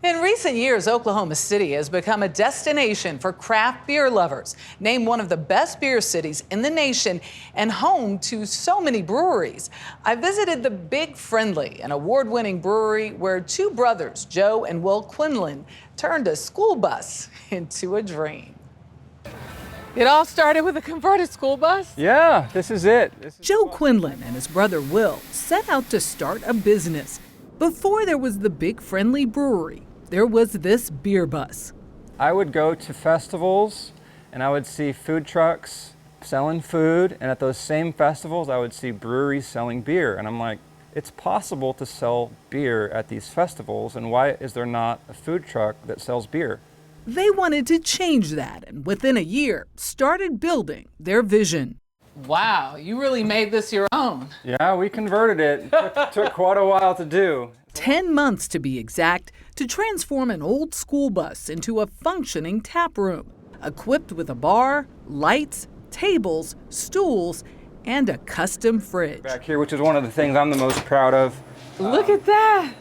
In recent years, Oklahoma City has become a destination for craft beer lovers, named one of the best beer cities in the nation and home to so many breweries. I visited the Big Friendly, an award-winning brewery where two brothers, Joe and Will Quinlan, turned a school bus into a dream. It all started with a converted school bus? Yeah, this is it. Joe Quinlan and his brother Will set out to start a business. Before there was the Big Friendly Brewery, there was this beer bus. I would go to festivals and I would see food trucks selling food, and at those same festivals I would see breweries selling beer, and I'm like, it's possible to sell beer at these festivals, and why is there not a food truck that sells beer? They wanted to change that, and within a year started building their vision. Wow, you really made this your own. Yeah, we converted it. It took quite a while to do. 10 months to be exact, to transform an old school bus into a functioning tap room, equipped with a bar, lights, tables, stools, and a custom fridge. Back here, which is one of the things I'm the most proud of. Look at that!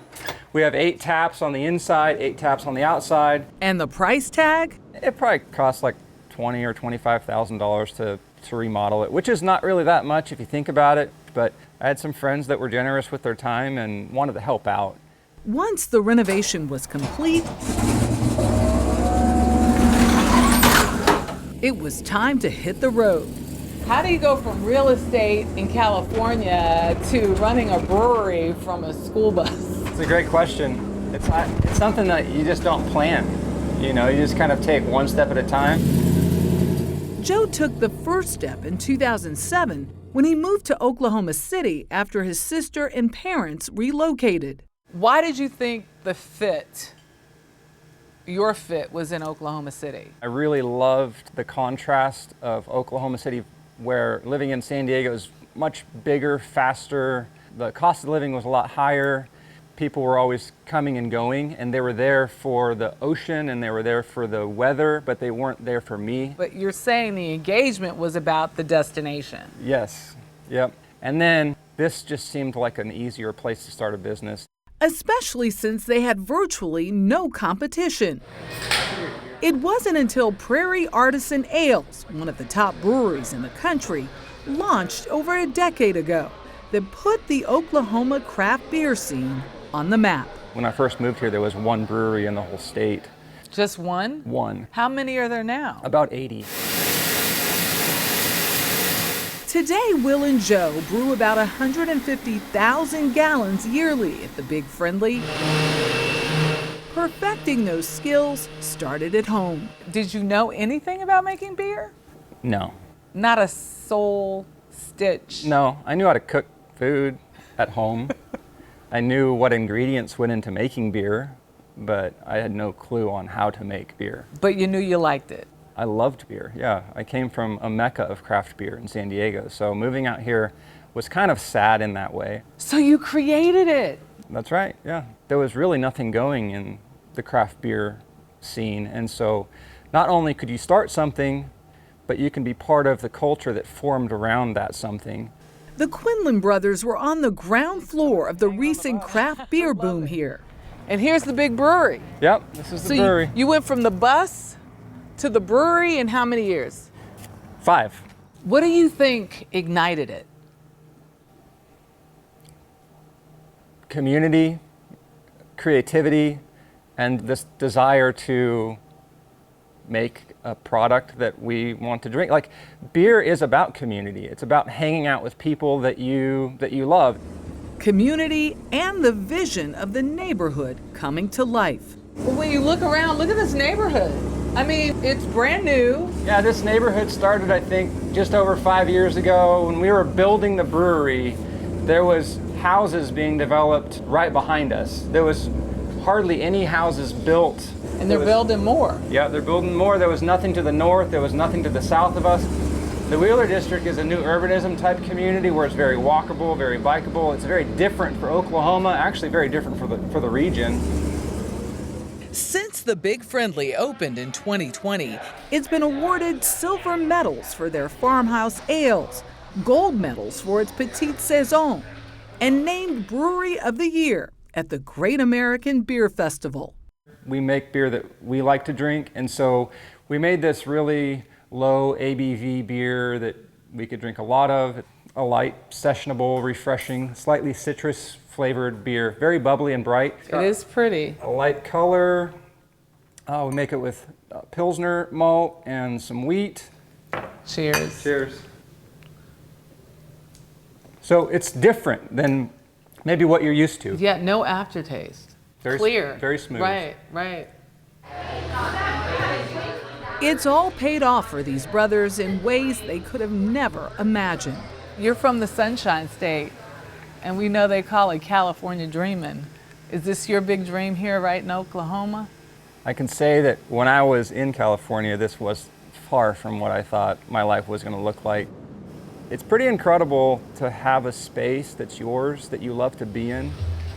We have 8 taps on the inside, 8 taps on the outside. And the price tag? It probably costs like $20,000 or $25,000 to remodel it, which is not really that much if you think about it, but I had some friends that were generous with their time and wanted to help out. Once the renovation was complete, it was time to hit the road. How do you go from real estate in California to running a brewery from a school bus? It's a great question. It's something that you just don't plan. You know, you just kind of take one step at a time. Joe took the first step in 2007 when he moved to Oklahoma City after his sister and parents relocated. Why did you think your fit was in Oklahoma City? I really loved the contrast of Oklahoma City, where living in San Diego is much bigger, faster. The cost of living was a lot higher. People were always coming and going, and they were there for the ocean and they were there for the weather, but they weren't there for me. But you're saying the engagement was about the destination. Yes, yep. And then this just seemed like an easier place to start a business. Especially since they had virtually no competition. It wasn't until Prairie Artisan Ales, one of the top breweries in the country, launched over a decade ago, that put the Oklahoma craft beer scene on the map. When I first moved here, there was one brewery in the whole state. Just one? One. How many are there now? About 80. Today, Will and Joe brew about 150,000 gallons yearly at the Big Friendly. Perfecting those skills started at home. Did you know anything about making beer? No. Not a soul stitch? No, I knew how to cook food at home. I knew what ingredients went into making beer, but I had no clue on how to make beer. But you knew you liked it? I loved beer, yeah. I came from a mecca of craft beer in San Diego, so moving out here was kind of sad in that way. So you created it? That's right, yeah. There was really nothing going in the craft beer scene, and so not only could you start something, but you can be part of the culture that formed around that something. The Quinlan brothers were on the ground floor of the recent craft beer boom here. And here's the big brewery. Yep, this is the brewery. You went from the bus to the brewery in how many years? 5. What do you think ignited it? Community, creativity, and this desire to make a product that we want to drink. Like, beer is about community. It's about hanging out with people that you love. Community and the vision of the neighborhood coming to life. Well, when you look around, look at this neighborhood. I mean, it's brand new. Yeah, this neighborhood started, I think, just over 5 years ago. When we were building the brewery, there was houses being developed right behind us. There was hardly any houses built. And they're building more. Yeah, they're building more. There was nothing to the north. There was nothing to the south of us. The Wheeler District is a new urbanism type community where it's very walkable, very bikeable. It's very different for Oklahoma, actually very different for the region. Since the Big Friendly opened in 2020, it's been awarded silver medals for their farmhouse ales, gold medals for its Petite Saison, and named Brewery of the Year at the Great American Beer Festival. We make beer that we like to drink, and so we made this really low ABV beer that we could drink a lot of. A light, sessionable, refreshing, slightly citrus flavored beer. Very bubbly and bright. It is pretty. A light color. We make it with Pilsner malt and some wheat. Cheers. Cheers. So it's different than maybe what you're used to. Yeah, no aftertaste. Very Clear. Very smooth. Right, right. It's all paid off for these brothers in ways they could have never imagined. You're from the Sunshine State, and we know they call it California dreaming. Is this your big dream here right in Oklahoma? I can say that when I was in California, this was far from what I thought my life was going to look like. It's pretty incredible to have a space that's yours, that you love to be in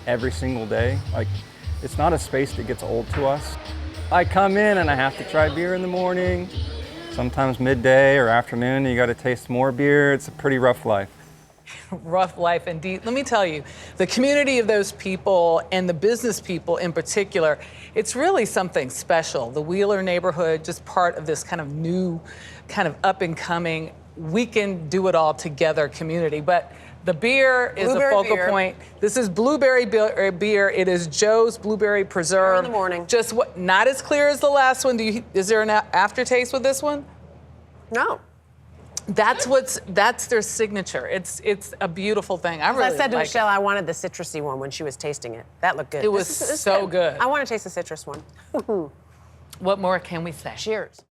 every single day. Like, it's not a space that gets old to us. I come in and I have to try beer in the morning, sometimes midday or afternoon. You got to taste more beer. It's a pretty rough life. Rough life indeed. Let me tell you, the community of those people and the business people in particular, it's really something special. The Wheeler neighborhood, just part of this kind of new, kind of up and coming, we can do it all together community. But the beer is a focal point. This is blueberry beer. It is Joe's Blueberry Preserve. In the morning. Just what? Not as clear as the last one. Is there an aftertaste with this one? No. That's their signature. It's a beautiful thing. I really I said to like Michelle, I wanted the citrusy one when she was tasting it. That looked good. It was so good. I want to taste the citrus one. What more can we say? Cheers.